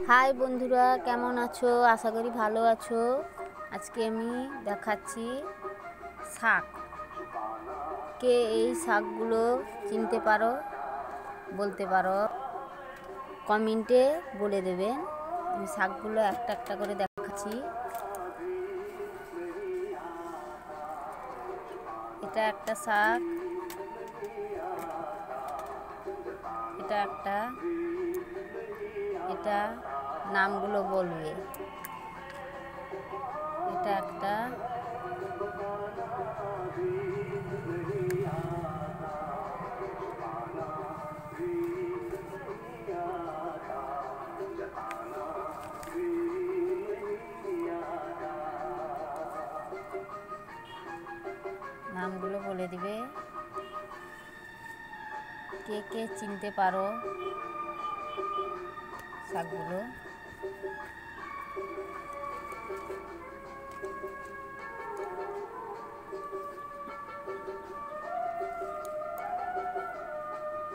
High বন্ধুরা, কেমন আছো? আশা করি ভালো আছো। আজকে আমি দেখাচ্ছি শাক। কে এই শাকগুলো চিনতে পারো, বলতে পারো, কমেন্টে বলে দেবেন। আমি শাকগুলো একটা একটা করে দেখাচ্ছি। এটা একটা শাক, এটা একটা, এটা নামগুলো বলবে। এটা একটা, নামগুলো বলে দিবে। কে কে চিনতে পারো শাকগুলো?